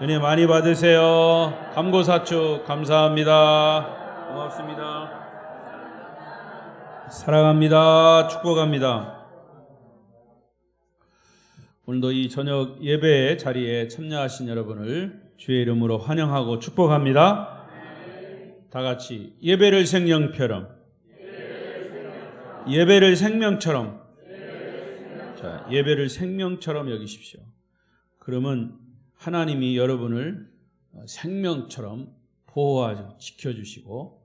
은혜 많이 받으세요. 감고사축 감사합니다. 고맙습니다. 사랑합니다. 축복합니다. 오늘도 이 저녁 예배 자리에 참여하신 여러분을 주의 이름으로 환영하고 축복합니다. 다 같이 예배를 생명처럼, 예배를 생명처럼, 자, 예배를 생명처럼 여기십시오. 그러면 하나님이 여러분을 생명처럼 보호하고 지켜주시고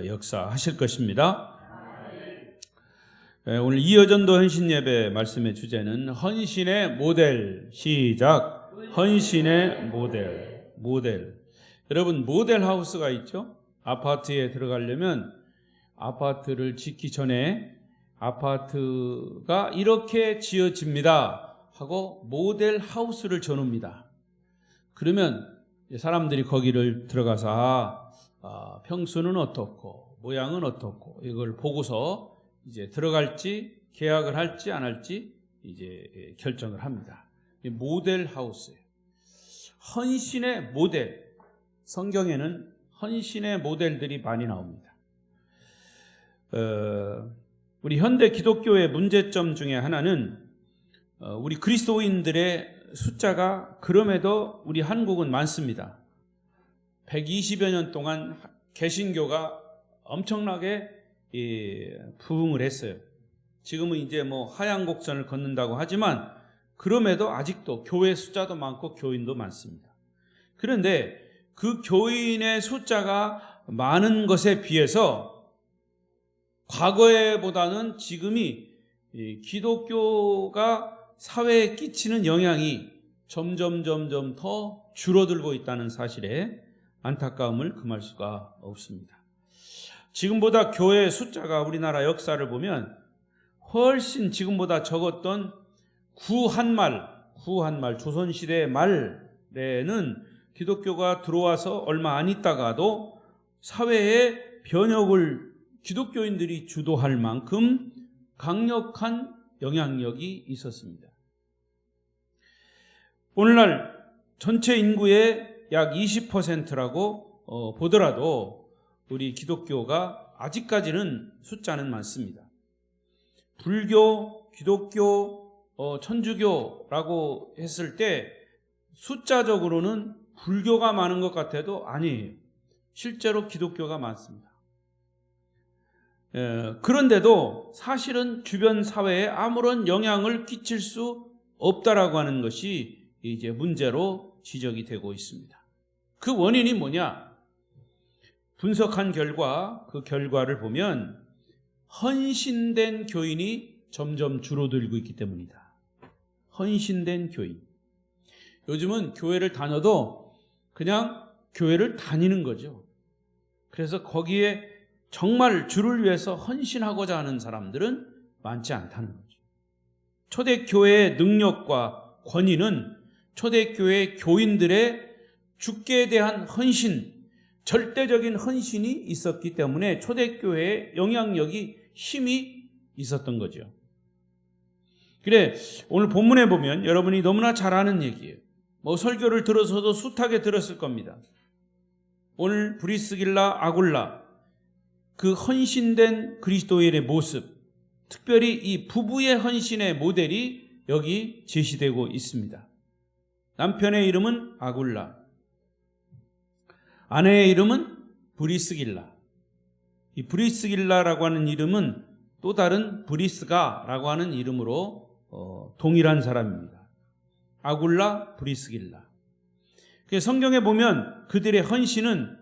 역사하실 것입니다. 오늘 이여전도 헌신 예배 말씀의 주제는 헌신의 모델. 시작. 헌신의 모델. 여러분, 모델 하우스가 있죠? 아파트에 들어가려면 아파트를 짓기 전에 아파트가 이렇게 지어집니다 하고 모델 하우스를 줘놓습니다. 그러면 사람들이 거기를 들어가서 평수는 어떻고 모양은 어떻고 이걸 보고서 이제 들어갈지 계약을 할지 안 할지 이제 결정을 합니다. 모델 하우스예요. 헌신의 모델. 성경에는 헌신의 모델들이 많이 나옵니다. 우리 현대 기독교의 문제점 중에 하나는 우리 그리스도인들의 숫자가 그럼에도 우리 한국은 많습니다. 120여 년 동안 개신교가 엄청나게 부흥을 했어요. 지금은 이제 하향 곡선을 걷는다고 하지만 그럼에도 아직도 교회 숫자도 많고 교인도 많습니다. 그런데 그 교인의 숫자가 많은 것에 비해서 과거에보다는 지금이 기독교가 사회에 끼치는 영향이 점점 더 줄어들고 있다는 사실에 안타까움을 금할 수가 없습니다. 지금보다 교회 숫자가 우리나라 역사를 보면 훨씬 지금보다 적었던 구한말 조선시대 말에는 기독교가 들어와서 얼마 안 있다가도 사회의 변혁을 기독교인들이 주도할 만큼 강력한 영향력이 있었습니다. 오늘날 전체 인구의 약 20%라고 보더라도 우리 기독교가 아직까지는 숫자는 많습니다. 불교, 기독교, 천주교라고 했을 때 숫자적으로는 불교가 많은 것 같아도 아니에요. 실제로 기독교가 많습니다. 그런데도 사실은 주변 사회에 아무런 영향을 끼칠 수 없다라고 하는 것이 이제 문제로 지적이 되고 있습니다. 그 원인이 뭐냐? 분석한 결과, 그 결과를 보면 헌신된 교인이 점점 줄어들고 있기 때문이다. 헌신된 교인. 요즘은 교회를 다녀도 그냥 교회를 다니는 거죠. 그래서 거기에 정말 주를 위해서 헌신하고자 하는 사람들은 많지 않다는 거죠. 초대교회의 능력과 권위는 초대교회 교인들의 주께 대한 헌신, 절대적인 헌신이 있었기 때문에 초대교회의 영향력이 힘이 있었던 거죠. 그래, 오늘 본문에 보면 여러분이 너무나 잘 아는 얘기예요. 설교를 들어서도 숱하게 들었을 겁니다. 오늘 브리스길라, 아굴라, 그 헌신된 그리스도인의 모습, 특별히 이 부부의 헌신의 모델이 여기 제시되고 있습니다. 남편의 이름은 아굴라, 아내의 이름은 브리스길라. 이 브리스길라라고 하는 이름은 또 다른 브리스가라고 하는 이름으로 동일한 사람입니다. 아굴라, 브리스길라. 성경에 보면 그들의 헌신은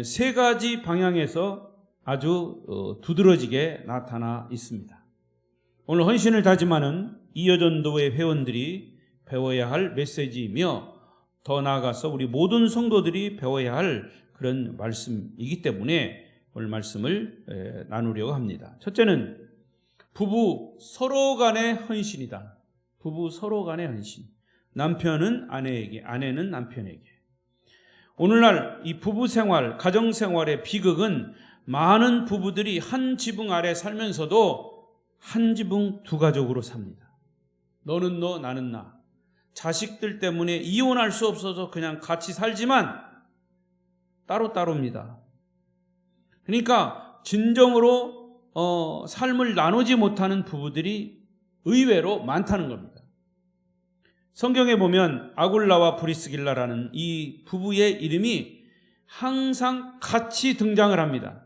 세 가지 방향에서 아주 두드러지게 나타나 있습니다. 오늘 헌신을 다짐하는 이여전도회 회원들이 배워야 할 메시지이며 더 나아가서 우리 모든 성도들이 배워야 할 그런 말씀이기 때문에 오늘 말씀을 나누려고 합니다. 첫째는 부부 서로 간의 헌신이다. 부부 서로 간의 헌신. 남편은 아내에게, 아내는 남편에게. 오늘날 이 부부 생활, 가정 생활의 비극은 많은 부부들이 한 지붕 아래 살면서도 한 지붕 두 가족으로 삽니다. 너는 너, 나는 나. 자식들 때문에 이혼할 수 없어서 그냥 같이 살지만 따로따로입니다. 그러니까 진정으로 삶을 나누지 못하는 부부들이 의외로 많다는 겁니다. 성경에 보면 아굴라와 브리스길라라는 이 부부의 이름이 항상 같이 등장을 합니다.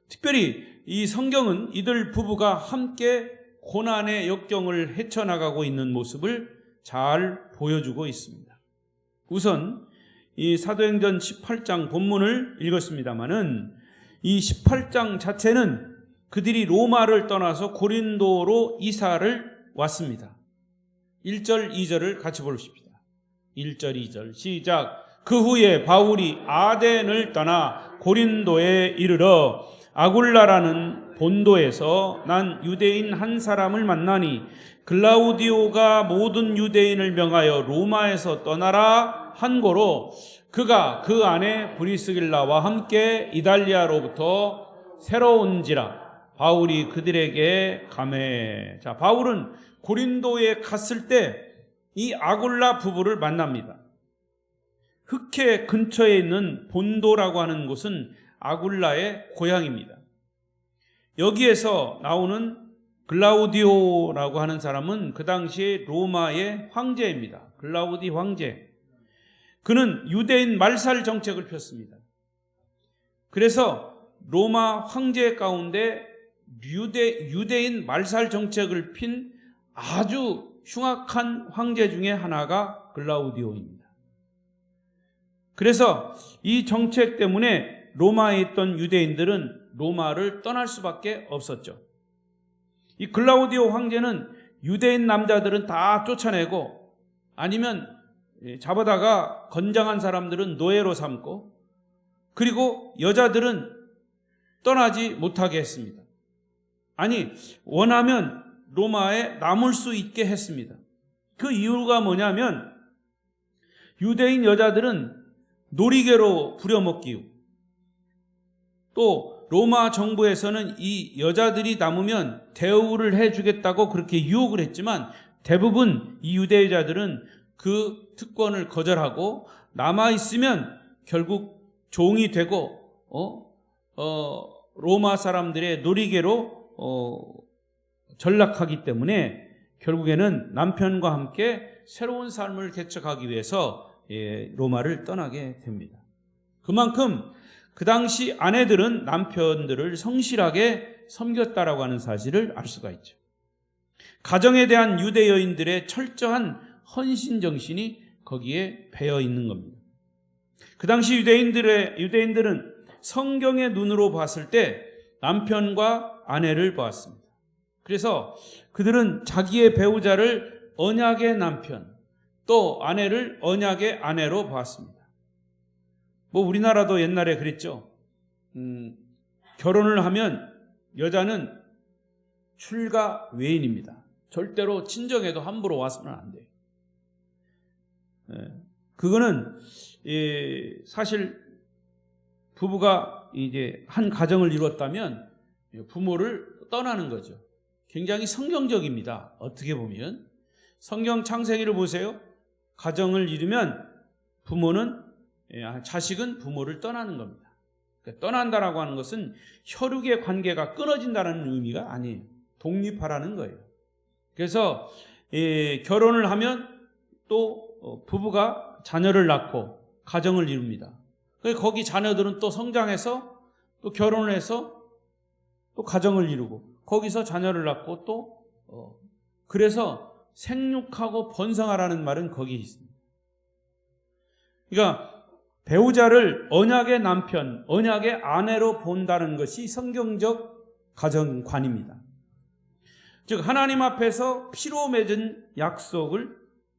특별히 이 성경은 이들 부부가 함께 고난의 역경을 헤쳐나가고 있는 모습을 잘 보여주고 있습니다. 우선 이 사도행전 18장 본문을 읽었습니다마는 이 18장 자체는 그들이 로마를 떠나서 고린도로 이사를 왔습니다. 1절, 2절을 같이 보십시다. 1절, 2절 시작. 그 후에 바울이 아덴을 떠나 고린도에 이르러 아굴라라는 본도에서 난 유대인 한 사람을 만나니 글라우디오가 모든 유대인을 명하여 로마에서 떠나라 한 고로 그가 그 안에 브리스길라와 함께 이달리아로부터 새로운지라 바울이 그들에게 가매. 자, 바울은 고린도에 갔을 때 이 아굴라 부부를 만납니다. 흑해 근처에 있는 본도라고 하는 곳은 아굴라의 고향입니다. 여기에서 나오는 글라우디오라고 하는 사람은 그 당시에 로마의 황제입니다. 글라우디 황제. 그는 유대인 말살 정책을 폈습니다. 그래서 로마 황제 가운데 유대인 말살 정책을 핀 아주 흉악한 황제 중에 하나가 글라우디오입니다. 그래서 이 정책 때문에 로마에 있던 유대인들은 로마를 떠날 수밖에 없었죠. 이 글라우디오 황제는 유대인 남자들은 다 쫓아내고 아니면 잡아다가 건장한 사람들은 노예로 삼고 그리고 여자들은 떠나지 못하게 했습니다. 아니, 원하면 로마에 남을 수 있게 했습니다. 그 이유가 뭐냐면 유대인 여자들은 놀이개로 부려먹기요. 또 로마 정부에서는 이 여자들이 남으면 대우를 해주겠다고 그렇게 유혹을 했지만 대부분 이 유대자들은 그 특권을 거절하고 남아있으면 결국 종이 되고 로마 사람들의 놀이개로 전락하기 때문에 결국에는 남편과 함께 새로운 삶을 개척하기 위해서 로마를 떠나게 됩니다. 그만큼 그 당시 아내들은 남편들을 성실하게 섬겼다라고 하는 사실을 알 수가 있죠. 가정에 대한 유대 여인들의 철저한 헌신 정신이 거기에 배어 있는 겁니다. 그 당시 유대인들은 성경의 눈으로 봤을 때 남편과 아내를 보았습니다. 그래서 그들은 자기의 배우자를 언약의 남편, 또 아내를 언약의 아내로 보았습니다. 우리나라도 옛날에 그랬죠. 결혼을 하면 여자는 출가 외인입니다. 절대로 친정에도 함부로 와서는 안 돼요. 그거는 사실 부부가 이제 한 가정을 이뤘다면 부모를 떠나는 거죠. 굉장히 성경적입니다. 어떻게 보면 성경 창세기를 보세요. 가정을 이루면 자식은 부모를 떠나는 겁니다. 그러니까 떠난다라고 하는 것은 혈육의 관계가 끊어진다는 의미가 아니에요. 독립하라는 거예요. 그래서 결혼을 하면 또 부부가 자녀를 낳고 가정을 이룹니다. 거기 자녀들은 또 성장해서 또 결혼을 해서 또 가정을 이루고 거기서 자녀를 낳고 또 그래서 생육하고 번성하라는 말은 거기 있습니다. 그러니까 배우자를 언약의 남편, 언약의 아내로 본다는 것이 성경적 가정관입니다. 즉 하나님 앞에서 피로 맺은 약속을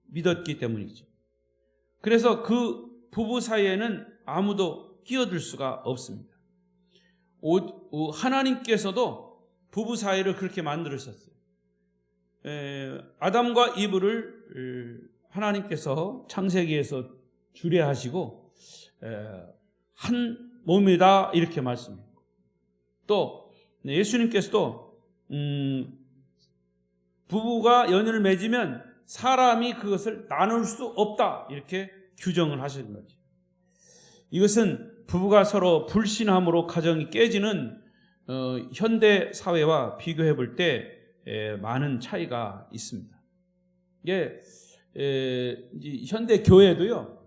믿었기 때문이죠. 그래서 그 부부 사이에는 아무도 끼어들 수가 없습니다. 하나님께서도 부부 사이를 그렇게 만들으셨어요. 아담과 이브를 하나님께서 창세기에서 주례하시고 한 몸이다 이렇게 말씀해요. 또 예수님께서도 부부가 연을 맺으면 사람이 그것을 나눌 수 없다 이렇게 규정을 하시는 거죠. 이것은 부부가 서로 불신함으로 가정이 깨지는 현대 사회와 비교해 볼 때 많은 차이가 있습니다. 이게 현대 교회도요,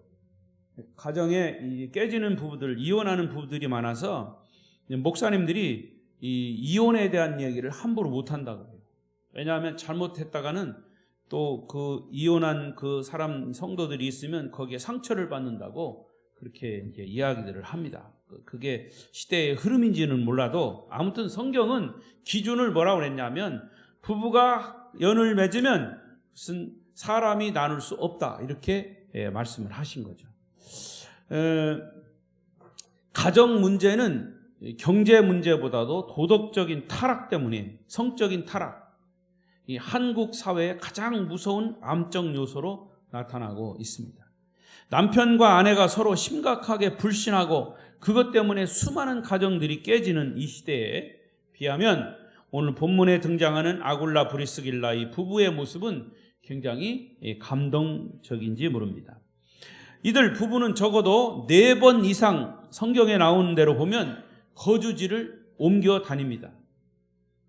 가정에 깨지는 부부들, 이혼하는 부부들이 많아서 목사님들이 이 이혼에 대한 얘기를 함부로 못 한다고 해요. 왜냐하면 잘못했다가는 또 그 이혼한 그 사람 성도들이 있으면 거기에 상처를 받는다고 그렇게 이제 이야기들을 합니다. 그게 시대의 흐름인지는 몰라도 아무튼 성경은 기준을 뭐라고 그랬냐면 부부가 연을 맺으면 무슨 사람이 나눌 수 없다 이렇게 말씀을 하신 거죠. 가정 문제는 경제 문제보다도 도덕적인 타락 때문에 성적인 타락, 이 한국 사회의 가장 무서운 암적 요소로 나타나고 있습니다. 남편과 아내가 서로 심각하게 불신하고 그것 때문에 수많은 가정들이 깨지는 이 시대에 비하면 오늘 본문에 등장하는 아굴라 브리스길라 이 부부의 모습은 굉장히 감동적인지 모릅니다. 이들 부부는 적어도 4번 이상 성경에 나오는 대로 보면 거주지를 옮겨 다닙니다.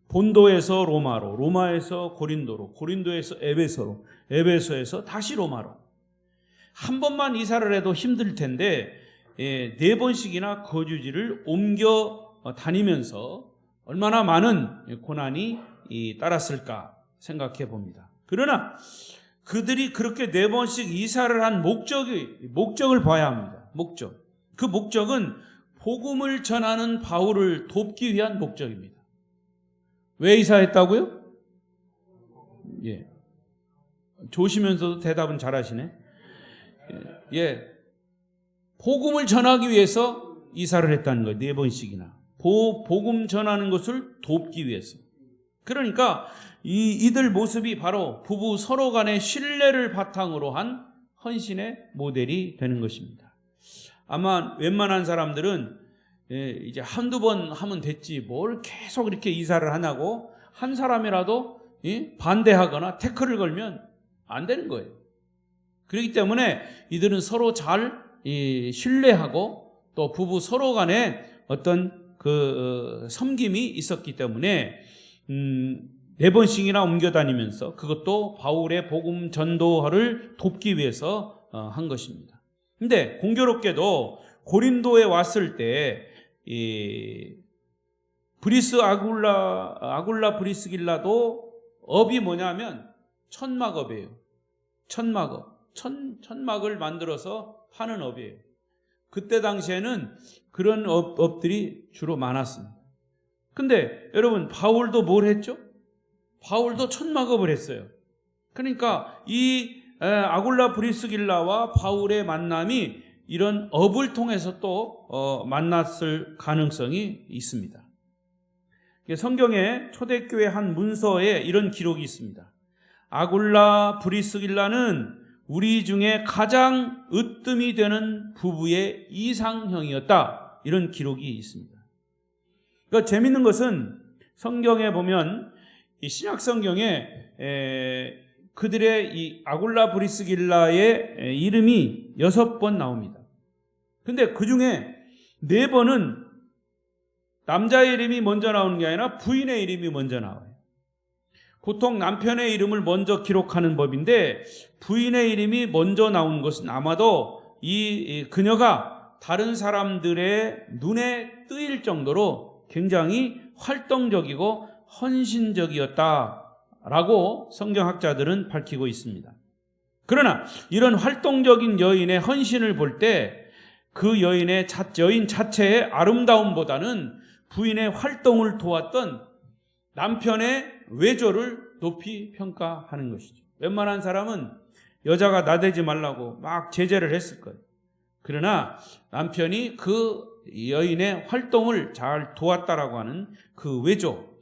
본도에서 로마로, 로마에서 고린도로, 고린도에서 에베소로, 에베소에서 다시 로마로. 한 번만 이사를 해도 힘들 텐데 4번씩이나 거주지를 옮겨 다니면서 얼마나 많은 고난이 따랐을까 생각해 봅니다. 그러나 그들이 그렇게 4번씩 이사를 한 목적을 봐야 합니다. 목적. 그 목적은 복음을 전하는 바울을 돕기 위한 목적입니다. 왜 이사했다고요? 예. 조시면서도 대답은 잘하시네. 예. 복음을 전하기 위해서 이사를 했다는 거예요. 4번씩이나. 복음 전하는 것을 돕기 위해서. 그러니까 이들 모습이 바로 부부 서로 간의 신뢰를 바탕으로 한 헌신의 모델이 되는 것입니다. 아마 웬만한 사람들은 이제 한두 번 하면 됐지 뭘 계속 이렇게 이사를 하냐고 한 사람이라도 반대하거나 태클을 걸면 안 되는 거예요. 그렇기 때문에 이들은 서로 잘 신뢰하고 또 부부 서로 간에 어떤 그 섬김이 있었기 때문에 4번씩이나 옮겨 다니면서 그것도 바울의 복음 전도를 돕기 위해서 한 것입니다. 근데 공교롭게도 고린도에 왔을 때 브리스 아굴라 브리스길라도 업이 뭐냐면 천막업이에요. 천막업. 천막을 만들어서 파는 업이에요. 그때 당시에는 그런 업들이 주로 많았습니다. 근데 여러분 바울도 뭘 했죠? 바울도 천막업을 했어요. 그러니까 이 아굴라 브리스길라와 바울의 만남이 이런 업을 통해서 또 만났을 가능성이 있습니다. 성경의 초대교회 한 문서에 이런 기록이 있습니다. 아굴라 브리스길라는 우리 중에 가장 으뜸이 되는 부부의 이상형이었다. 이런 기록이 있습니다. 그러니까 재밌는 것은 성경에 보면 이 신약 성경에 그들의 이 아굴라 브리스길라의 이름이 6번 나옵니다. 근데 그 중에 4번은 남자의 이름이 먼저 나오는 게 아니라 부인의 이름이 먼저 나와요. 보통 남편의 이름을 먼저 기록하는 법인데 부인의 이름이 먼저 나온 것은 아마도 이 그녀가 다른 사람들의 눈에 뜨일 정도로 굉장히 활동적이고 헌신적이었다라고 성경학자들은 밝히고 있습니다. 그러나 이런 활동적인 여인의 헌신을 볼 때 그 여인 자체의 아름다움보다는 부인의 활동을 도왔던 남편의 외조를 높이 평가하는 것이죠. 웬만한 사람은 여자가 나대지 말라고 막 제재를 했을 거예요. 그러나 남편이 그 여인의 활동을 잘 도왔다라고 하는 그 외조,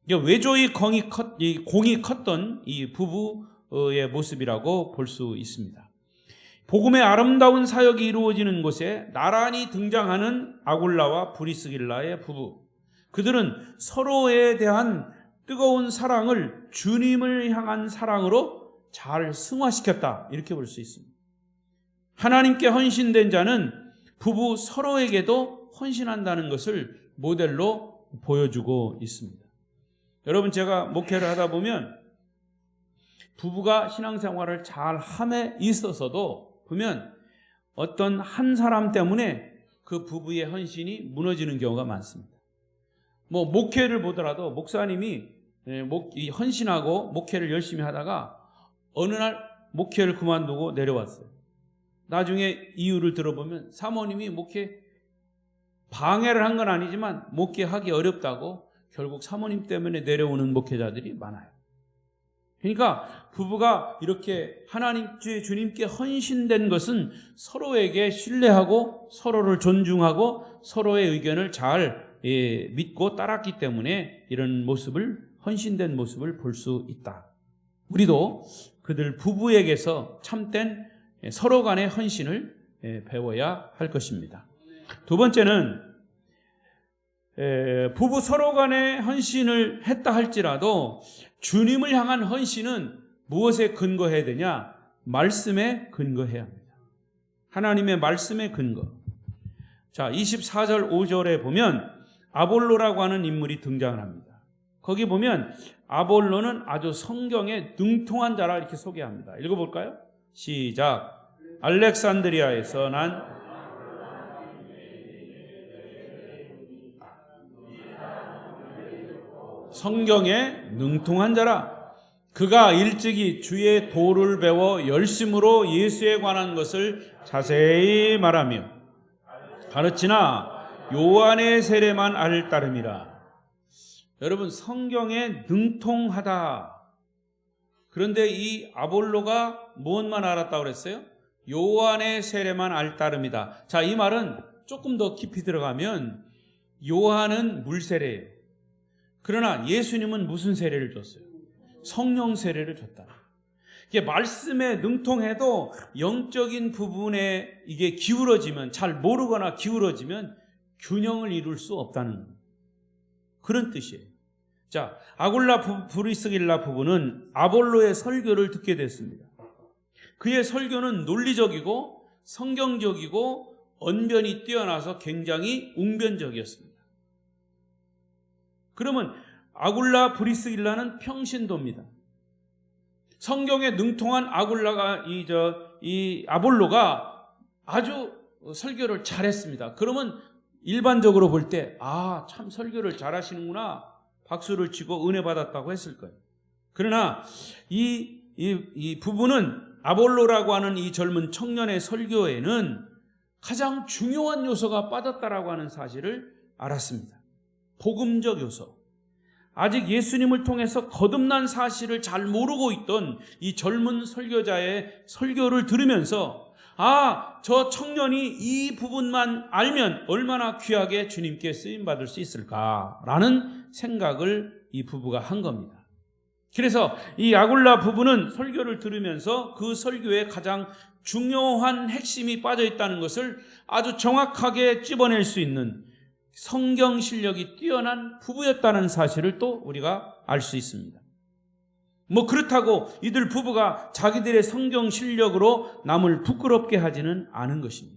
외조의 공이 컸던 이 부부의 모습이라고 볼 수 있습니다. 복음의 아름다운 사역이 이루어지는 곳에 나란히 등장하는 아굴라와 브리스길라의 부부, 그들은 서로에 대한 뜨거운 사랑을 주님을 향한 사랑으로 잘 승화시켰다, 이렇게 볼 수 있습니다. 하나님께 헌신된 자는 부부 서로에게도 헌신한다는 것을 모델로 보여주고 있습니다. 여러분, 제가 목회를 하다 보면 부부가 신앙생활을 잘 함에 있어서도 보면 어떤 한 사람 때문에 그 부부의 헌신이 무너지는 경우가 많습니다. 목회를 보더라도 목사님이 헌신하고 목회를 열심히 하다가 어느 날 목회를 그만두고 내려왔어요. 나중에 이유를 들어보면 사모님이 목회 방해를 한 건 아니지만 목회하기 어렵다고 결국 사모님 때문에 내려오는 목회자들이 많아요. 그러니까 부부가 이렇게 하나님 주님께 헌신된 것은 서로에게 신뢰하고 서로를 존중하고 서로의 의견을 잘 믿고 따랐기 때문에 이런 모습을, 헌신된 모습을 볼 수 있다. 우리도 그들 부부에게서 참된 서로 간의 헌신을 배워야 할 것입니다. 두 번째는 부부 서로 간의 헌신을 했다 할지라도 주님을 향한 헌신은 무엇에 근거해야 되냐? 말씀에 근거해야 합니다. 하나님의 말씀에 근거. 자, 24절 5절에 보면 아볼로라고 하는 인물이 등장을 합니다. 거기 보면 아볼로는 아주 성경에 능통한 자라 이렇게 소개합니다. 읽어볼까요? 시작. 알렉산드리아에서 난 성경에 능통한 자라. 그가 일찍이 주의 도를 배워 열심으로 예수에 관한 것을 자세히 말하며 가르치나 요한의 세례만 알 따름이라. 여러분, 성경에 능통하다. 그런데 이 아볼로가 무엇만 알았다고 그랬어요? 요한의 세례만 알 따름이다. 자, 이 말은 조금 더 깊이 들어가면 요한은 물세례예요. 그러나 예수님은 무슨 세례를 줬어요? 성령 세례를 줬다. 이게 말씀에 능통해도 영적인 부분에 이게 기울어지면, 잘 모르거나 기울어지면 균형을 이룰 수 없다는 그런 뜻이에요. 자, 아굴라 브리스길라 부부는 아볼로의 설교를 듣게 됐습니다. 그의 설교는 논리적이고 성경적이고 언변이 뛰어나서 굉장히 웅변적이었습니다. 그러면 아굴라 브리스길라는 평신도입니다. 성경에 능통한 이 아볼로가 아주 설교를 잘했습니다. 그러면 일반적으로 볼 때 참 설교를 잘하시는구나, 박수를 치고 은혜 받았다고 했을 거예요. 그러나 이 부부는 아볼로라고 하는 이 젊은 청년의 설교에는 가장 중요한 요소가 빠졌다라고 하는 사실을 알았습니다. 복음적 요소. 아직 예수님을 통해서 거듭난 사실을 잘 모르고 있던 이 젊은 설교자의 설교를 들으면서 저 청년이 이 부분만 알면 얼마나 귀하게 주님께 쓰임받을 수 있을까라는 생각을 이 부부가 한 겁니다. 그래서 이 아굴라 부부는 설교를 들으면서 그 설교에 가장 중요한 핵심이 빠져 있다는 것을 아주 정확하게 찝어낼 수 있는 성경 실력이 뛰어난 부부였다는 사실을 또 우리가 알 수 있습니다. 그렇다고 이들 부부가 자기들의 성경 실력으로 남을 부끄럽게 하지는 않은 것입니다.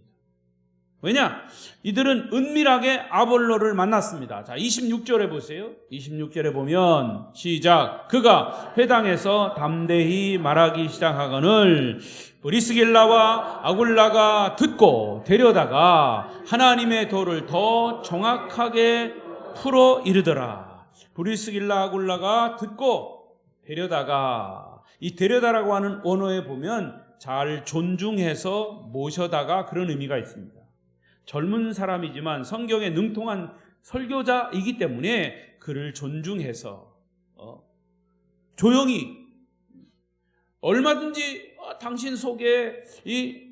왜냐? 이들은 은밀하게 아볼로를 만났습니다. 자, 26절에 보세요. 26절에 보면 시작. 그가 회당에서 담대히 말하기 시작하거늘 브리스길라와 아굴라가 듣고 데려다가 하나님의 도를 더 정확하게 풀어 이르더라. 브리스길라 아굴라가 듣고 데려다가, 이 데려다라고 하는 언어에 보면 잘 존중해서 모셔다가 그런 의미가 있습니다. 젊은 사람이지만 성경에 능통한 설교자이기 때문에 그를 존중해서 조용히 얼마든지 당신 속에 이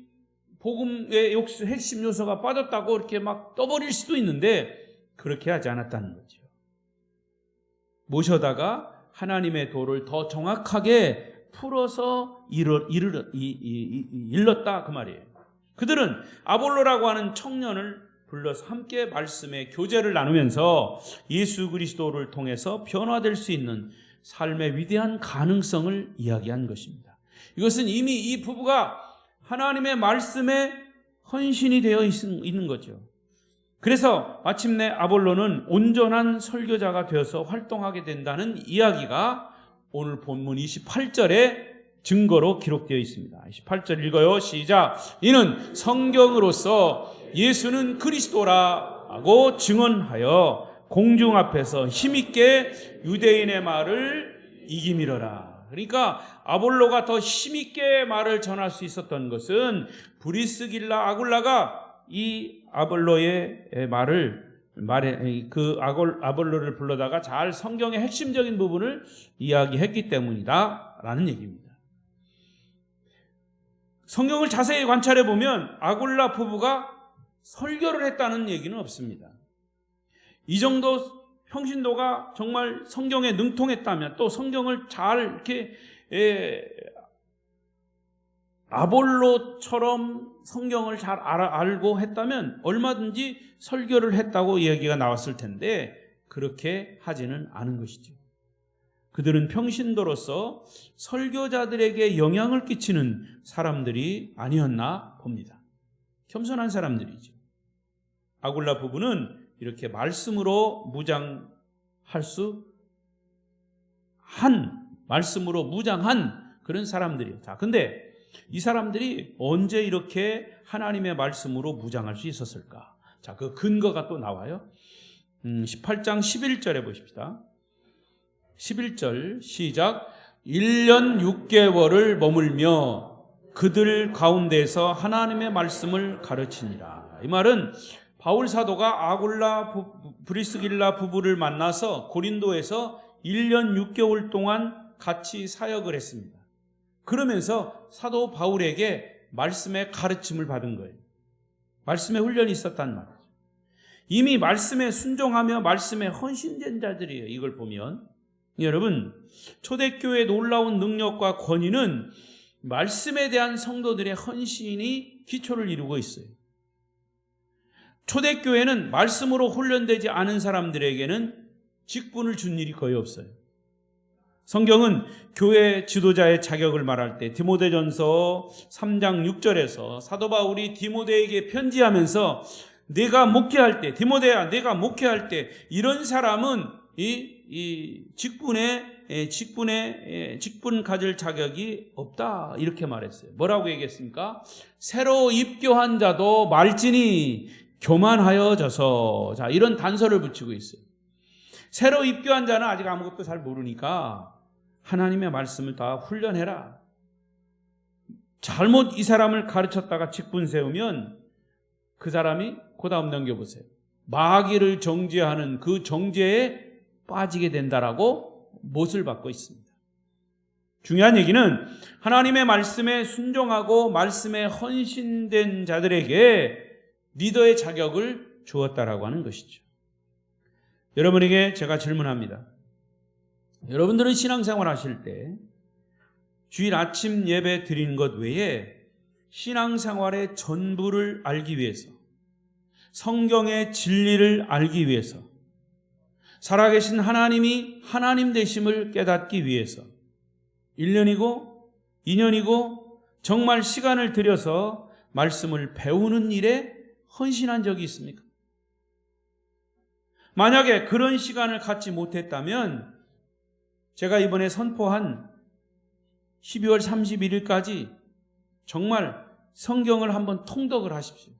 복음의 핵심 요소가 빠졌다고 이렇게 막 떠버릴 수도 있는데 그렇게 하지 않았다는 거죠. 모셔다가 하나님의 도를 더 정확하게 풀어서 일렀다 그 말이에요. 그들은 아볼로라고 하는 청년을 불러서 함께 말씀의 교제를 나누면서 예수 그리스도를 통해서 변화될 수 있는 삶의 위대한 가능성을 이야기한 것입니다. 이것은 이미 이 부부가 하나님의 말씀에 헌신이 되어 있는 거죠. 그래서 마침내 아볼로는 온전한 설교자가 되어서 활동하게 된다는 이야기가 오늘 본문 28절에 증거로 기록되어 있습니다. 28절 읽어요. 시작. 이는 성경으로서 예수는 그리스도라고 증언하여 공중 앞에서 힘있게 유대인의 말을 이기미러라. 그러니까 아볼로가 더 힘있게 말을 전할 수 있었던 것은 브리스길라 아굴라가 이 아볼로의 아볼로를 불러다가 잘 성경의 핵심적인 부분을 이야기했기 때문이다라는 얘기입니다. 성경을 자세히 관찰해 보면 아굴라 부부가 설교를 했다는 얘기는 없습니다. 이 정도 평신도가 정말 성경에 능통했다면, 또 성경을 잘 이렇게 아볼로처럼 성경을 잘 알고 했다면 얼마든지 설교를 했다고 이야기가 나왔을 텐데 그렇게 하지는 않은 것이죠. 그들은 평신도로서 설교자들에게 영향을 끼치는 사람들이 아니었나 봅니다. 겸손한 사람들이죠. 아굴라 부부는 이렇게 말씀으로 무장한 그런 사람들이에요. 자, 근데 이 사람들이 언제 이렇게 하나님의 말씀으로 무장할 수 있었을까? 자, 그 근거가 또 나와요. 18장 11절에 보십시다. 11절 시작. 1년 6개월을 머물며 그들 가운데서 하나님의 말씀을 가르치니라. 이 말은 바울 사도가 아굴라 브리스길라 부부를 만나서 고린도에서 1년 6개월 동안 같이 사역을 했습니다. 그러면서 사도 바울에게 말씀의 가르침을 받은 거예요. 말씀의 훈련이 있었단 말이죠. 이미 말씀에 순종하며 말씀에 헌신된 자들이에요. 이걸 보면 여러분, 초대교회의 놀라운 능력과 권위는 말씀에 대한 성도들의 헌신이 기초를 이루고 있어요. 초대교회는 말씀으로 훈련되지 않은 사람들에게는 직분을 준 일이 거의 없어요. 성경은 교회 지도자의 자격을 말할 때 디모데전서 3장 6절에서 사도 바울이 디모데에게 편지하면서 내가 목회할 때, 디모데야 내가 목회할 때 이런 사람은 이 직분 가질 자격이 없다 이렇게 말했어요. 뭐라고 얘기했습니까? 새로 입교한 자도 말지니 교만하여져서, 자, 이런 단서를 붙이고 있어요. 새로 입교한 자는 아직 아무것도 잘 모르니까 하나님의 말씀을 다 훈련해라. 잘못 이 사람을 가르쳤다가 직분 세우면 그 사람이 그 다음 넘겨보세요. 마귀를 정죄하는 그 정죄에 빠지게 된다라고 못을 받고 있습니다. 중요한 얘기는 하나님의 말씀에 순종하고 말씀에 헌신된 자들에게 리더의 자격을 주었다라고 하는 것이죠. 여러분에게 제가 질문합니다. 여러분들은 신앙생활 하실 때 주일 아침 예배 드린 것 외에 신앙생활의 전부를 알기 위해서, 성경의 진리를 알기 위해서, 살아계신 하나님이 하나님 되심을 깨닫기 위해서 1년이고 2년이고 정말 시간을 들여서 말씀을 배우는 일에 헌신한 적이 있습니까? 만약에 그런 시간을 갖지 못했다면 제가 이번에 선포한 12월 31일까지 정말 성경을 한번 통독을 하십시오.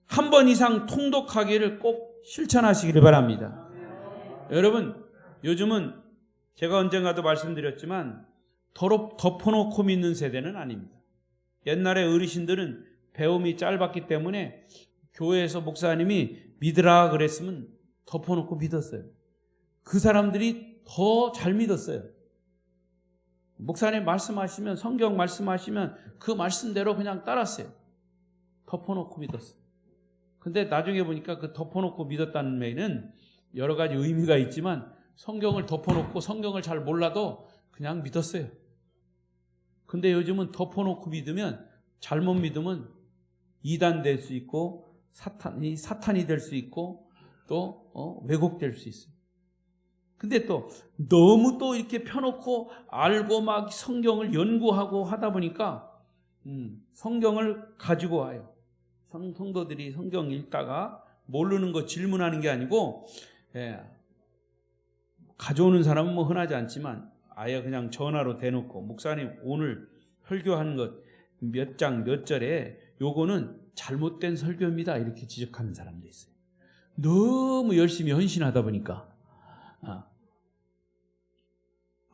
한 번 이상 통독하기를 꼭 실천하시기를 바랍니다. 여러분, 요즘은 제가 언젠가도 말씀드렸지만 덮어놓고 믿는 세대는 아닙니다. 옛날에 어르신들은 배움이 짧았기 때문에 교회에서 목사님이 믿으라 그랬으면 덮어놓고 믿었어요. 그 사람들이 더 잘 믿었어요. 목사님 말씀하시면, 성경 말씀하시면 그 말씀대로 그냥 따랐어요. 덮어놓고 믿었어요. 근데 나중에 보니까 그 덮어놓고 믿었다는 말에는 여러 가지 의미가 있지만 성경을 덮어놓고 성경을 잘 몰라도 그냥 믿었어요. 근데 요즘은 덮어놓고 믿으면, 잘못 믿으면 이단 될 수 있고 사탄이 될 수 있고 또 왜곡될 수 있어요. 근데 또 너무 또 이렇게 펴놓고 알고 막 성경을 연구하고 하다 보니까 성경을 가지고 와요. 성도들이 성경 읽다가 모르는 거 질문하는 게 아니고, 가져오는 사람은 뭐 흔하지 않지만 아예 그냥 전화로 대놓고 목사님 오늘 설교하는 것 몇 장 몇 절에 요거는 잘못된 설교입니다 이렇게 지적하는 사람도 있어요. 너무 열심히 헌신하다 보니까.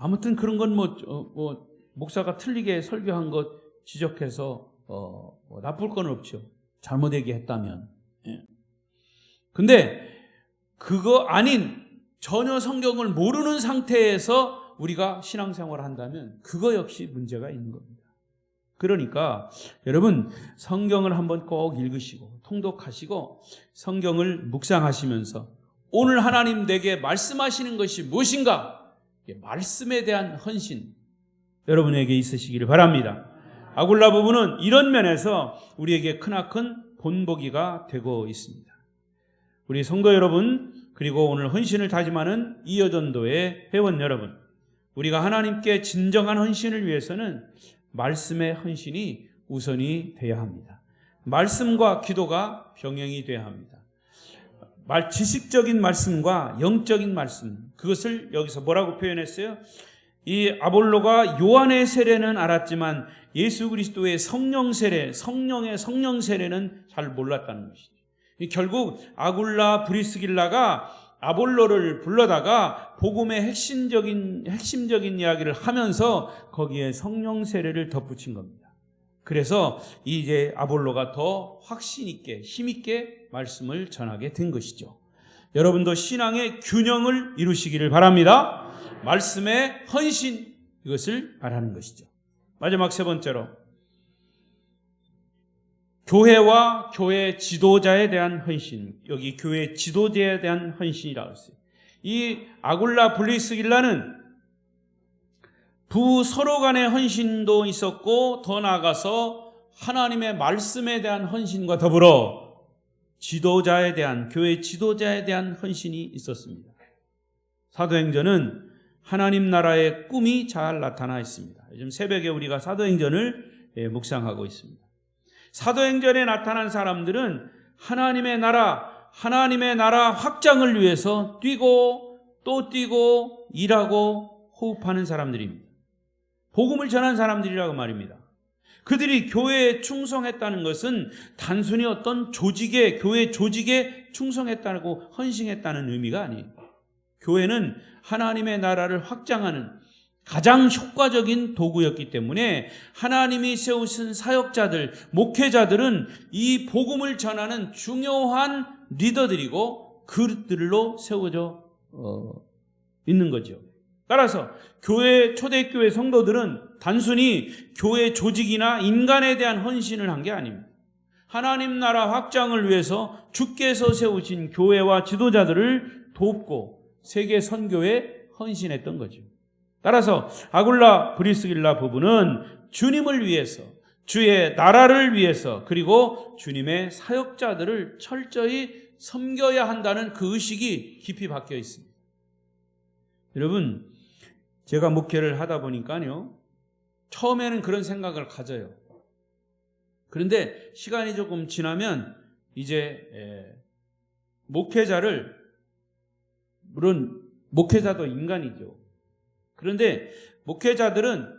아무튼 그런 건 뭐 목사가 틀리게 설교한 것 지적해서 뭐 나쁠 건 없죠. 잘못 얘기했다면. 근데 그거 아닌 전혀 성경을 모르는 상태에서 우리가 신앙생활을 한다면 그거 역시 문제가 있는 겁니다. 그러니까 여러분 성경을 한번 꼭 읽으시고 통독하시고 성경을 묵상하시면서 오늘 하나님 내게 말씀하시는 것이 무엇인가? 말씀에 대한 헌신 여러분에게 있으시기를 바랍니다. 아굴라 부부는 이런 면에서 우리에게 크나큰 본보기가 되고 있습니다. 우리 성도 여러분, 그리고 오늘 헌신을 다짐하는 이여전도의 회원 여러분, 우리가 하나님께 진정한 헌신을 위해서는 말씀의 헌신이 우선이 돼야 합니다. 말씀과 기도가 병행이 돼야 합니다. 지식적인 말씀과 영적인 말씀, 그것을 여기서 뭐라고 표현했어요? 이 아볼로가 요한의 세례는 알았지만 예수 그리스도의 성령 세례, 성령의 성령 세례는 잘 몰랐다는 것이죠. 결국 아굴라 브리스길라가 아볼로를 불러다가 복음의 핵심적인 이야기를 하면서 거기에 성령 세례를 덧붙인 겁니다. 그래서 이제 아볼로가 더 확신 있게 힘 있게 말씀을 전하게 된 것이죠. 여러분도 신앙의 균형을 이루시기를 바랍니다. 말씀의 헌신, 이것을 말하는 것이죠. 마지막 세 번째로 교회와 교회 지도자에 대한 헌신, 여기 교회 지도자에 대한 헌신이라고 했어요. 이 아굴라 브리스길라는 서로 간의 헌신도 있었고 더 나아가서 하나님의 말씀에 대한 헌신과 더불어 지도자에 대한, 교회 지도자에 대한 헌신이 있었습니다. 사도행전은 하나님 나라의 꿈이 잘 나타나 있습니다. 요즘 새벽에 우리가 사도행전을 묵상하고 있습니다. 사도행전에 나타난 사람들은 하나님의 나라 확장을 위해서 뛰고 또 뛰고 일하고 호흡하는 사람들입니다. 복음을 전한 사람들이라고 말입니다. 그들이 교회에 충성했다는 것은 단순히 어떤 교회 조직에 충성했다고 헌신했다는 의미가 아니에요. 교회는 하나님의 나라를 확장하는 가장 효과적인 도구였기 때문에 하나님이 세우신 사역자들, 목회자들은 이 복음을 전하는 중요한 리더들이고 그들로 세워져 있는 거죠. 따라서 초대교회 성도들은 단순히 교회 조직이나 인간에 대한 헌신을 한 게 아닙니다. 하나님 나라 확장을 위해서 주께서 세우신 교회와 지도자들을 돕고 세계 선교에 헌신했던 거죠. 따라서 아굴라 브리스길라 부부는 주님을 위해서, 주의 나라를 위해서, 그리고 주님의 사역자들을 철저히 섬겨야 한다는 그 의식이 깊이 박혀 있습니다. 여러분, 제가 목회를 하다 보니까요, 처음에는 그런 생각을 가져요. 그런데 시간이 조금 지나면 이제 목회자를, 물론 목회자도 인간이죠. 그런데 목회자들은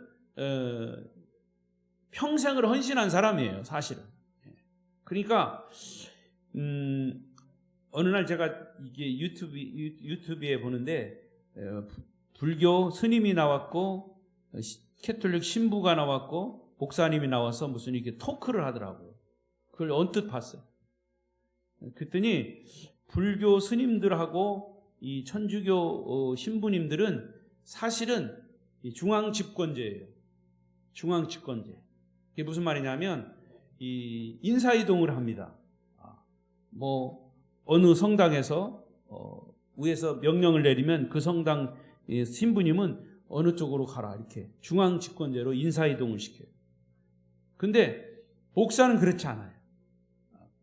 평생을 헌신한 사람이에요, 사실은. 그러니까 어느 날 제가 이게 유튜브에 보는데 불교 스님이 나왔고 캐톨릭 신부가 나왔고 목사님이 나와서 무슨 이렇게 토크를 하더라고요. 그걸 언뜻 봤어요. 그랬더니 불교 스님들하고 이 천주교 신부님들은 사실은 중앙집권제예요. 중앙집권제. 이게 무슨 말이냐면 이 인사이동을 합니다. 뭐 어느 성당에서 위에서 명령을 내리면 그 성당 신부님은 어느 쪽으로 가라 이렇게 중앙집권제로 인사이동을 시켜요. 근데 목사는 그렇지 않아요.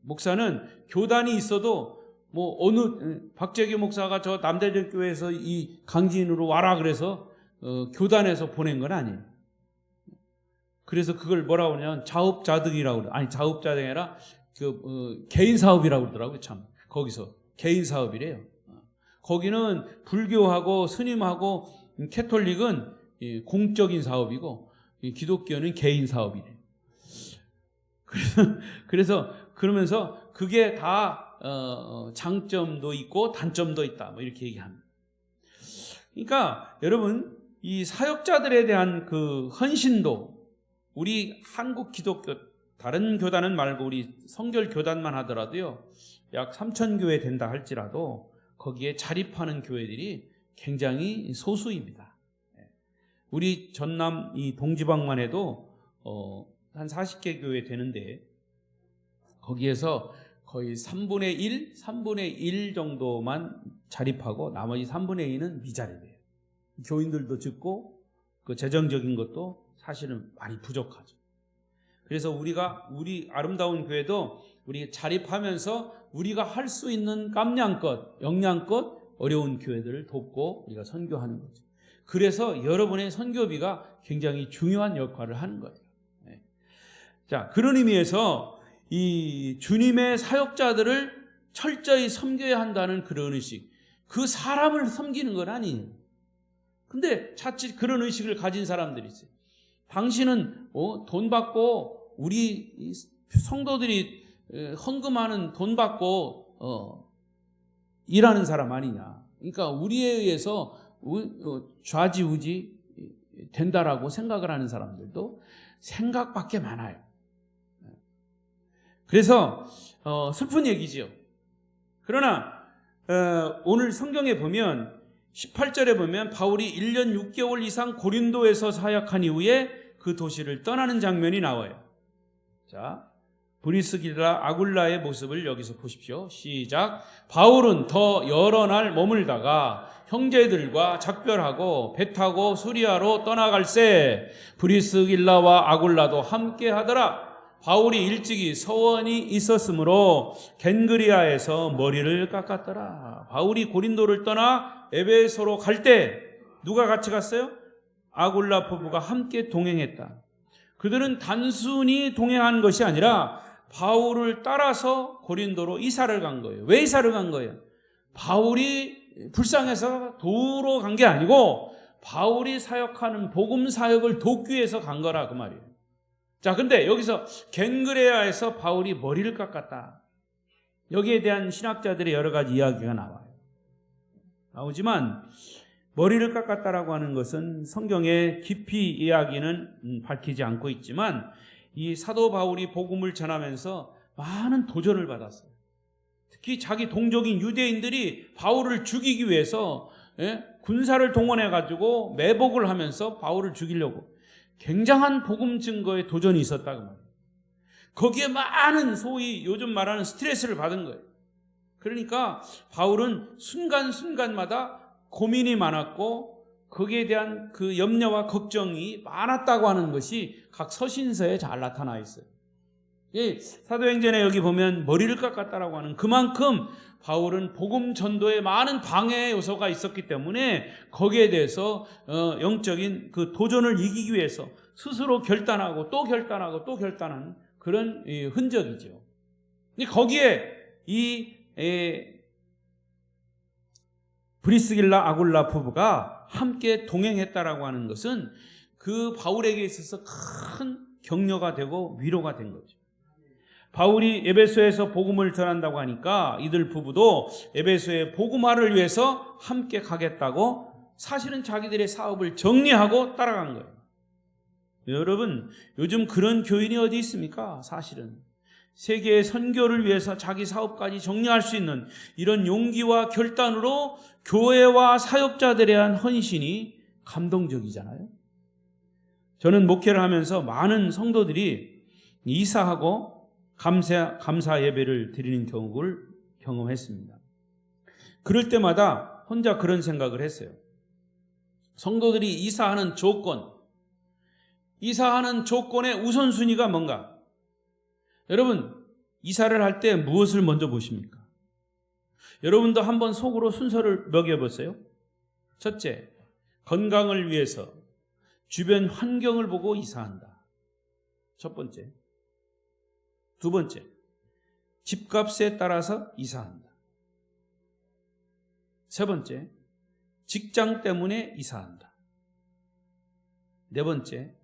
목사는 교단이 있어도 뭐 어느 박재규 목사가 저 남대전 교회에서 이 강진으로 와라 그래서 교단에서 보낸 건 아니에요. 그래서 그걸 뭐라고 하냐면 자업자득이라고 그래. 아니 자업자득이 아니라 개인 사업이라고 그러더라고요. 참 거기서 개인 사업이래요. 거기는 불교하고 스님하고 캐톨릭은 공적인 사업이고 기독교는 개인 사업이래요. 그래서 그러면서 그게 다 장점도 있고 단점도 있다. 뭐 이렇게 얘기합니다. 그러니까 여러분 이 사역자들에 대한 그 헌신도 우리 한국 기독교 다른 교단은 말고 우리 성결 교단만 하더라도요. 약 3,000교회 된다 할지라도 거기에 자립하는 교회들이 굉장히 소수입니다. 우리 전남 이 동지방만 해도 한 40개 교회 되는데 거기에서 거의 3분의 1 정도만 자립하고 나머지 3분의 2는 미자립이에요. 교인들도 적고 그 재정적인 것도 사실은 많이 부족하죠. 그래서 우리 아름다운 교회도 우리 자립하면서 우리가 할 수 있는 깜냥껏 역량껏 어려운 교회들을 돕고 우리가 선교하는 거죠. 그래서 여러분의 선교비가 굉장히 중요한 역할을 하는 거예요. 자, 그런 의미에서 이 주님의 사역자들을 철저히 섬겨야 한다는 그런 의식, 그 사람을 섬기는 건 아니에요. 근데 자칫 그런 의식을 가진 사람들이 있어요. 당신은 돈 받고 우리 성도들이 헌금하는 돈 받고 일하는 사람 아니냐. 그러니까 우리에 의해서 좌지우지 된다라고 생각을 하는 사람들도 생각밖에 많아요. 그래서 슬픈 얘기지요. 그러나 오늘 성경에 보면 18절에 보면 바울이 1년 6개월 이상 고린도에서 사역한 이후에 그 도시를 떠나는 장면이 나와요. 자, 브리스길라 아굴라의 모습을 여기서 보십시오. 시작. 바울은 더 여러 날 머물다가 형제들과 작별하고 배 타고 수리아로 떠나갈새 브리스길라와 아굴라도 함께 하더라. 바울이 일찍이 서원이 있었으므로 겐그리아에서 머리를 깎았더라. 바울이 고린도를 떠나 에베소로 갈 때 누가 같이 갔어요? 아굴라 부부가 함께 동행했다. 그들은 단순히 동행한 것이 아니라 바울을 따라서 고린도로 이사를 간 거예요. 왜 이사를 간 거예요? 바울이 불쌍해서 도우러 간 게 아니고 바울이 사역하는 복음 사역을 돕기 위해서 간 거라 그 말이에요. 자, 근데 여기서 겐그레아에서 바울이 머리를 깎았다. 여기에 대한 신학자들의 여러 가지 이야기가 나오지만 머리를 깎았다라고 하는 것은 성경에 깊이 이야기는 밝히지 않고 있지만 이 사도 바울이 복음을 전하면서 많은 도전을 받았어요. 특히 자기 동족인 유대인들이 바울을 죽이기 위해서 군사를 동원해가지고 매복을 하면서 바울을 죽이려고 굉장한 복음 증거에 도전이 있었다고 말해요. 거기에 많은 소위 요즘 말하는 스트레스를 받은 거예요. 그러니까 바울은 순간순간마다 고민이 많았고 거기에 대한 그 염려와 걱정이 많았다고 하는 것이 각 서신서에 잘 나타나 있어요. 사도행전에 여기 보면 머리를 깎았다라고 하는 그만큼 바울은 복음 전도에 많은 방해 요소가 있었기 때문에 거기에 대해서 영적인 그 도전을 이기기 위해서 스스로 결단하고 또 결단하고 또 결단하는 그런 흔적이죠. 거기에 이 브리스길라 아굴라 부부가 함께 동행했다라고 하는 것은 그 바울에게 있어서 큰 격려가 되고 위로가 된 거죠. 바울이 에베소에서 복음을 전한다고 하니까 이들 부부도 에베소의 복음화를 위해서 함께 가겠다고 사실은 자기들의 사업을 정리하고 따라간 거예요. 여러분, 요즘 그런 교인이 어디 있습니까? 사실은 세계의 선교를 위해서 자기 사업까지 정리할 수 있는 이런 용기와 결단으로 교회와 사역자들에 대한 헌신이 감동적이잖아요. 저는 목회를 하면서 많은 성도들이 이사하고 감사 예배를 드리는 경우를 경험했습니다. 그럴 때마다 혼자 그런 생각을 했어요. 성도들이 이사하는 조건의 우선순위가 뭔가? 여러분, 이사를 할 때 무엇을 먼저 보십니까? 여러분도 한번 속으로 순서를 매겨보세요. 첫째, 건강을 위해서 주변 환경을 보고 이사한다. 첫 번째. 두 번째, 집값에 따라서 이사한다. 세 번째, 직장 때문에 이사한다. 네 번째,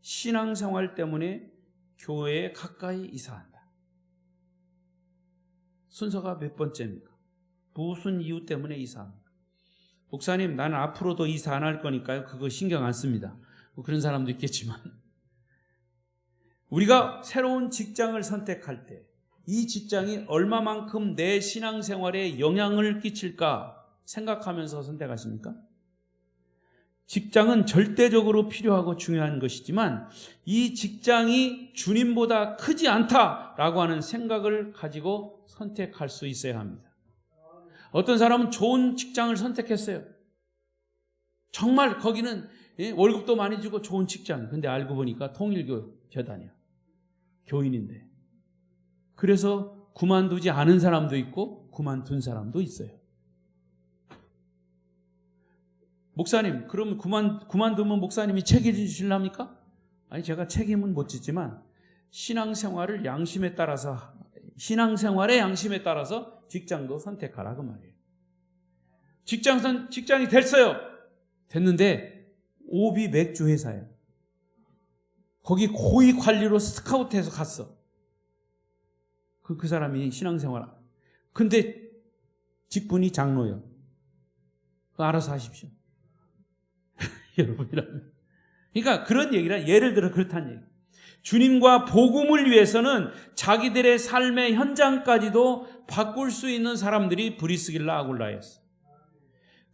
신앙생활 때문에 교회에 가까이 이사한다. 순서가 몇 번째입니까? 무슨 이유 때문에 이사합니까? 목사님, 나는 앞으로도 이사 안 할 거니까요. 그거 신경 안 씁니다. 뭐 그런 사람도 있겠지만, 우리가 새로운 직장을 선택할 때 이 직장이 얼마만큼 내 신앙생활에 영향을 끼칠까 생각하면서 선택하십니까? 직장은 절대적으로 필요하고 중요한 것이지만 이 직장이 주님보다 크지 않다라고 하는 생각을 가지고 선택할 수 있어야 합니다. 어떤 사람은 좋은 직장을 선택했어요. 정말 거기는 월급도 많이 주고 좋은 직장. 근데 알고 보니까 통일교 재단이야. 교인인데. 그래서 그만두지 않은 사람도 있고 그만둔 사람도 있어요. 목사님, 그럼 그만두면 목사님이 책임지실랍니까? 아니, 제가 책임은 못 지지만 신앙생활의 양심에 따라서 직장도 선택하라 그 말이에요. 직장이 됐어요. 됐는데 오비 맥주 회사예요. 거기 고위 관리로 스카우트해서 갔어. 그 사람이 신앙생활. 근데 직분이 장로예요. 알아서 하십시오. 여러분이라면. 그러니까 그런 얘기라, 예를 들어 그렇다는 얘기. 주님과 복음을 위해서는 자기들의 삶의 현장까지도 바꿀 수 있는 사람들이 브리스길라 아굴라였어.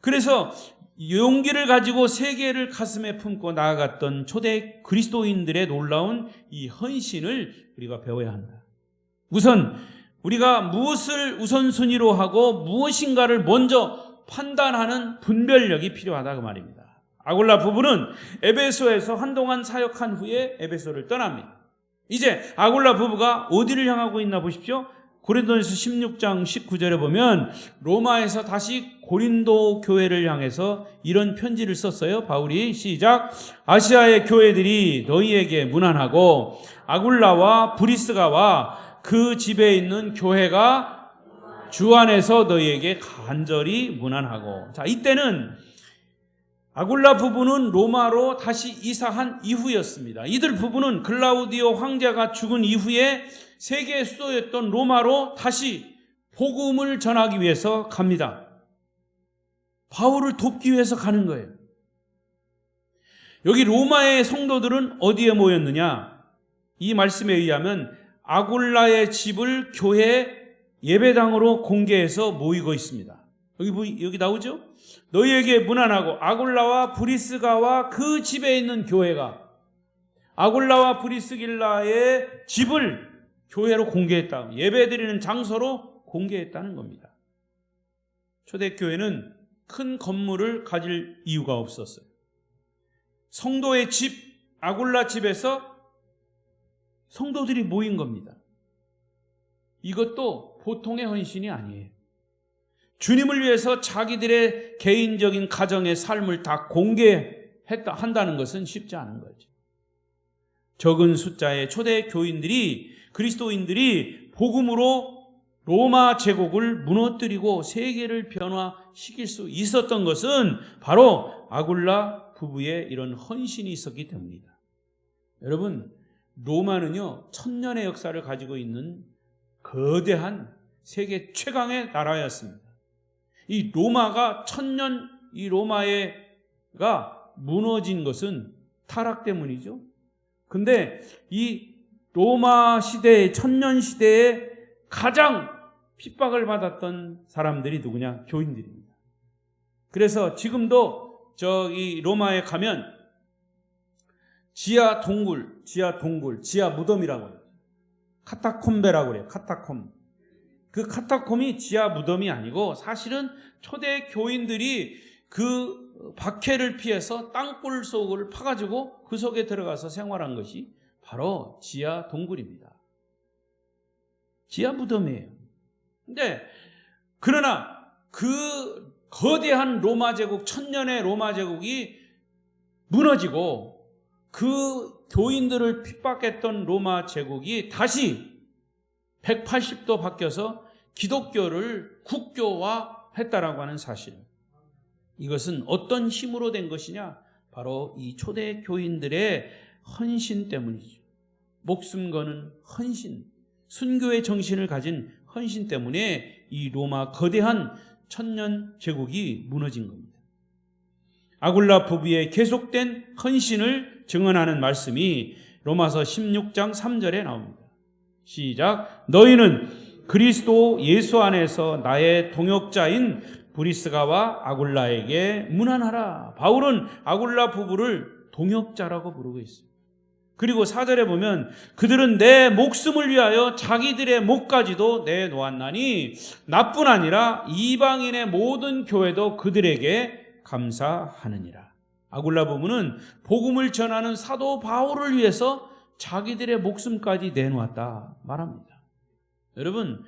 그래서 용기를 가지고 세계를 가슴에 품고 나아갔던 초대 그리스도인들의 놀라운 이 헌신을 우리가 배워야 한다. 우선 우리가 무엇을 우선순위로 하고 무엇인가를 먼저 판단하는 분별력이 필요하다 그 말입니다. 아굴라 부부는 에베소에서 한동안 사역한 후에 에베소를 떠납니다. 이제 아굴라 부부가 어디를 향하고 있나 보십시오. 고린도전서 16장 19절에 보면 로마에서 다시 고린도 교회를 향해서 이런 편지를 썼어요. 바울이 시작. 아시아의 교회들이 너희에게 문안하고 아굴라와 브리스가와 그 집에 있는 교회가 주 안에서 너희에게 간절히 문안하고. 자, 이때는 아굴라 부부는 로마로 다시 이사한 이후였습니다. 이들 부부는 글라우디오 황제가 죽은 이후에 세계 수도였던 로마로 다시 복음을 전하기 위해서 갑니다. 바울을 돕기 위해서 가는 거예요. 여기 로마의 성도들은 어디에 모였느냐? 이 말씀에 의하면 아굴라의 집을 교회 예배당으로 공개해서 모이고 있습니다. 여기 나오죠? 너희에게 문안하고 아굴라와 브리스가와 그 집에 있는 교회가 아굴라와 브리스길라의 집을 교회로 공개했다. 예배드리는 장소로 공개했다는 겁니다. 초대교회는 큰 건물을 가질 이유가 없었어요. 성도의 집, 아굴라 집에서 성도들이 모인 겁니다. 이것도 보통의 헌신이 아니에요. 주님을 위해서 자기들의 개인적인 가정의 삶을 다 한다는 것은 쉽지 않은 거죠. 적은 숫자의 초대 교인들이, 그리스도인들이 복음으로 로마 제국을 무너뜨리고 세계를 변화시킬 수 있었던 것은 바로 아굴라 부부의 이런 헌신이 있었기 때문이다. 여러분, 로마는요, 1000년의 역사를 가지고 있는 거대한 세계 최강의 나라였습니다. 이 로마가 1000년, 이 로마가 무너진 것은 타락 때문이죠. 근데 이 로마 시대의 1000년 시대에 가장 핍박을 받았던 사람들이 누구냐? 교인들입니다. 그래서 지금도 저기 로마에 가면 지하 동굴, 지하 무덤이라고 해요. 카타콤베라고 그래요. 카타콤. 그 카타콤이 지하 무덤이 아니고 사실은 초대 교인들이 그 박해를 피해서 땅굴 속을 파가지고 그 속에 들어가서 생활한 것이 바로 지하 동굴입니다. 지하 무덤이에요. 근데 그러나 그 거대한 로마 제국, 천년의 로마 제국이 무너지고 그 교인들을 핍박했던 로마 제국이 다시 180도 바뀌어서 기독교를 국교화했다라고 하는 사실. 이것은 어떤 힘으로 된 것이냐? 바로 이 초대 교인들의 헌신 때문이죠. 목숨 거는 헌신, 순교의 정신을 가진 헌신 때문에 이 로마 거대한 천년 제국이 무너진 겁니다. 아굴라 부부의 계속된 헌신을 증언하는 말씀이 로마서 16장 3절에 나옵니다. 시작. 너희는 그리스도 예수 안에서 나의 동역자인 브리스가와 아굴라에게 문안하라. 바울은 아굴라 부부를 동역자라고 부르고 있어요. 그리고 4절에 보면 그들은 내 목숨을 위하여 자기들의 목까지도 내놓았나니 나뿐 아니라 이방인의 모든 교회도 그들에게 감사하느니라. 아굴라 부부는 복음을 전하는 사도 바울을 위해서 자기들의 목숨까지 내놓았다 말합니다. 여러분,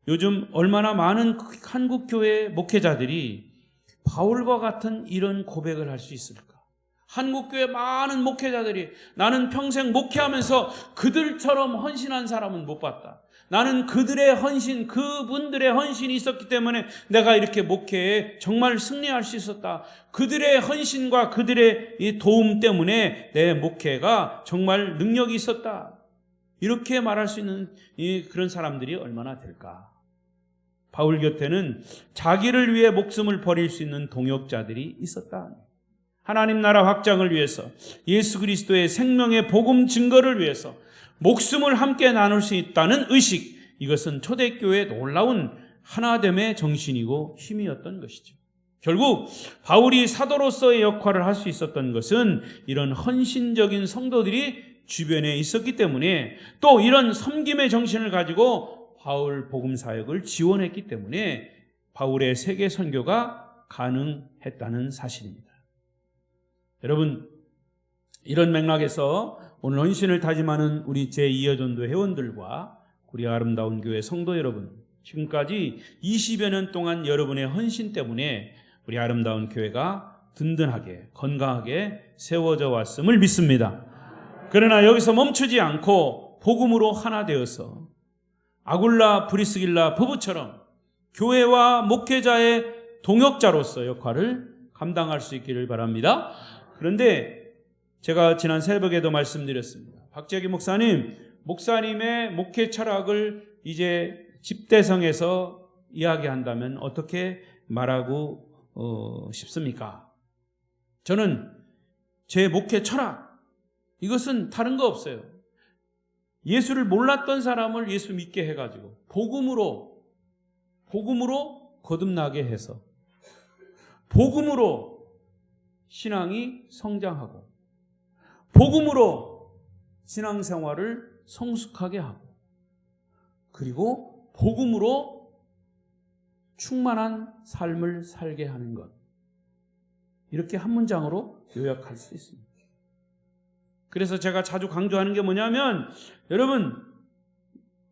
요즘 얼마나 많은 한국 교회 목회자들이 바울과 같은 이런 고백을 할 수 있을까? 한국 교회 많은 목회자들이 나는 평생 목회하면서 그들처럼 헌신한 사람은 못 봤다. 나는 그들의 헌신, 그분들의 헌신이 있었기 때문에 내가 이렇게 목회에 정말 승리할 수 있었다. 그들의 헌신과 그들의 이 도움 때문에 내 목회가 정말 능력이 있었다. 이렇게 말할 수 있는 그런 사람들이 얼마나 될까? 바울 곁에는 자기를 위해 목숨을 버릴 수 있는 동역자들이 있었다. 하나님 나라 확장을 위해서, 예수 그리스도의 생명의 복음 증거를 위해서 목숨을 함께 나눌 수 있다는 의식, 이것은 초대교회의 놀라운 하나됨의 정신이고 힘이었던 것이죠. 결국 바울이 사도로서의 역할을 할 수 있었던 것은 이런 헌신적인 성도들이 주변에 있었기 때문에, 또 이런 섬김의 정신을 가지고 바울 복음 사역을 지원했기 때문에 바울의 세계 선교가 가능했다는 사실입니다. 여러분, 이런 맥락에서 오늘 헌신을 다짐하는 우리 제2여전도 회원들과 우리 아름다운 교회 성도 여러분, 지금까지 20여 년 동안 여러분의 헌신 때문에 우리 아름다운 교회가 든든하게 건강하게 세워져 왔음을 믿습니다. 그러나 여기서 멈추지 않고 복음으로 하나 되어서 아굴라 브리스길라 부부처럼 교회와 목회자의 동역자로서 역할을 감당할 수 있기를 바랍니다. 그런데 제가 지난 새벽에도 말씀드렸습니다. 박재기 목사님의 목회 철학을 이제 집대성에서 이야기한다면 어떻게 말하고 싶습니까? 저는 제 목회 철학, 이것은 다른 거 없어요. 예수를 몰랐던 사람을 예수 믿게 해가지고 복음으로 거듭나게 해서 복음으로 신앙이 성장하고 복음으로 신앙생활을 성숙하게 하고 그리고 복음으로 충만한 삶을 살게 하는 것, 이렇게 한 문장으로 요약할 수 있습니다. 그래서 제가 자주 강조하는 게 뭐냐면, 여러분,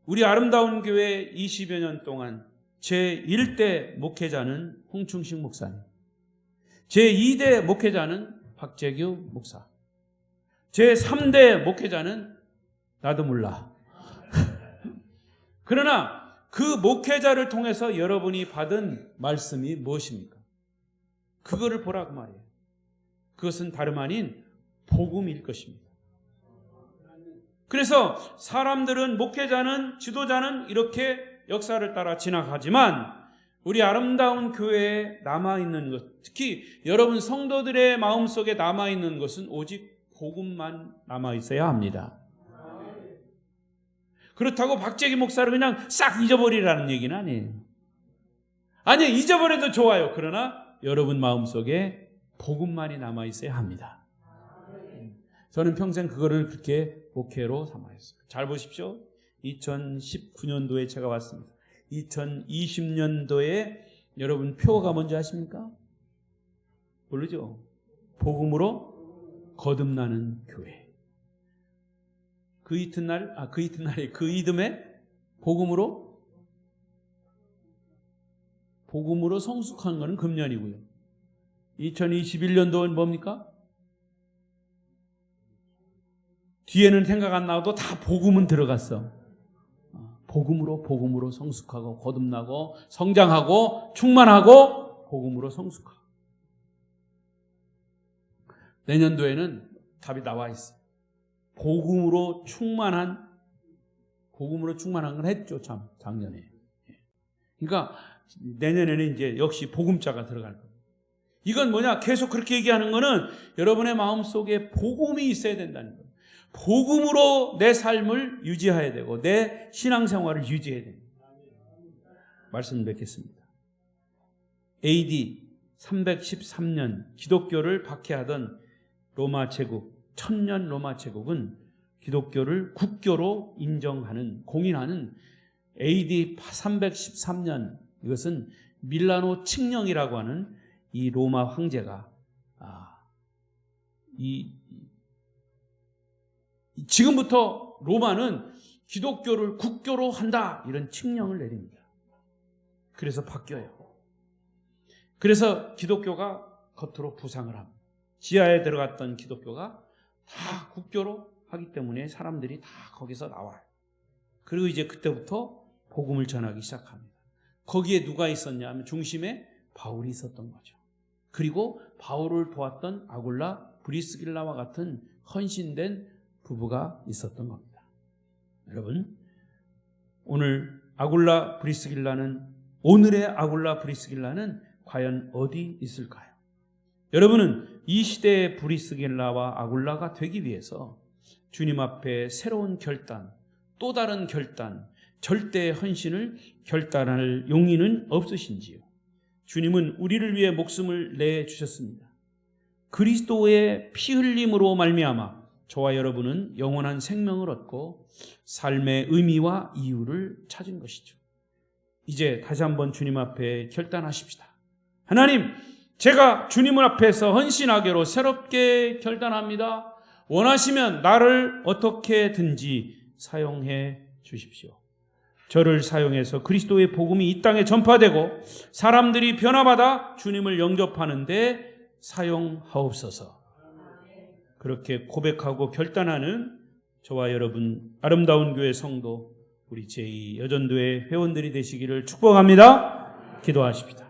우리 아름다운 교회 20여 년 동안 제1대 목회자는 홍충식 목사님, 제2대 목회자는 박재규 목사, 제3대 목회자는 나도 몰라. 그러나 그 목회자를 통해서 여러분이 받은 말씀이 무엇입니까? 그거를 보라고 말이에요. 그것은 다름 아닌 복음일 것입니다. 그래서 사람들은, 목회자는, 지도자는 이렇게 역사를 따라 지나가지만 우리 아름다운 교회에 남아있는 것, 특히 여러분 성도들의 마음속에 남아있는 것은 오직 복음만 남아있어야 합니다. 그렇다고 박재기 목사를 그냥 싹 잊어버리라는 얘기는 아니에요. 아니, 잊어버려도 좋아요. 그러나 여러분 마음속에 복음만이 남아있어야 합니다. 저는 평생 그거를 그렇게 목회로 삼아했어요. 잘 보십시오. 2019년도에 제가 왔습니다. 2020년도에 여러분 표가 뭔지 아십니까? 모르죠? 복음으로 거듭나는 교회. 그 이듬해 복음으로 복음으로 성숙한 것은 금년이고요. 2021년도는 뭡니까? 뒤에는 생각 안 나도 다 복음은 들어갔어. 복음으로 성숙하고 거듭나고 성장하고 충만하고 복음으로 성숙하고. 내년도에는 답이 나와 있어요. 복음으로 충만한 걸 했죠, 참 작년에. 그러니까 내년에는 이제 역시 복음자가 들어갈 겁니다. 이건 뭐냐? 계속 그렇게 얘기하는 거는 여러분의 마음속에 복음이 있어야 된다는 거예요. 복음으로 내 삶을 유지해야 되고 내 신앙생활을 유지해야 됩니다. 말씀 뵙겠습니다. AD 313년 기독교를 박해하던 로마 제국, 천년 로마 제국은 기독교를 국교로 인정하는, 공인하는 AD 313년, 이것은 밀라노 칙령이라고 하는 이 로마 황제가 지금부터 로마는 기독교를 국교로 한다, 이런 칙령을 내립니다. 그래서 바뀌어요. 그래서 기독교가 겉으로 부상을 합니다. 지하에 들어갔던 기독교가 다 국교로 하기 때문에 사람들이 다 거기서 나와요. 그리고 이제 그때부터 복음을 전하기 시작합니다. 거기에 누가 있었냐 하면 중심에 바울이 있었던 거죠. 그리고 바울을 도왔던 아굴라, 브리스길라와 같은 헌신된 부부가 있었던 겁니다. 여러분, 오늘의 아굴라 브리스길라는 과연 어디 있을까요? 여러분은 이 시대의 브리스길라와 아굴라가 되기 위해서 주님 앞에 새로운 결단, 또 다른 결단, 절대의 헌신을 결단할 용의는 없으신지요? 주님은 우리를 위해 목숨을 내주셨습니다. 그리스도의 피 흘림으로 말미암아 저와 여러분은 영원한 생명을 얻고 삶의 의미와 이유를 찾은 것이죠. 이제 다시 한번 주님 앞에 결단하십시다. 하나님, 제가 주님 앞에서 헌신하기로 새롭게 결단합니다. 원하시면 나를 어떻게든지 사용해 주십시오. 저를 사용해서 그리스도의 복음이 이 땅에 전파되고 사람들이 변화받아 주님을 영접하는 데 사용하옵소서. 그렇게 고백하고 결단하는 저와 여러분, 아름다운 교회 성도, 우리 제2 여전도의 회원들이 되시기를 축복합니다. 기도하십시다.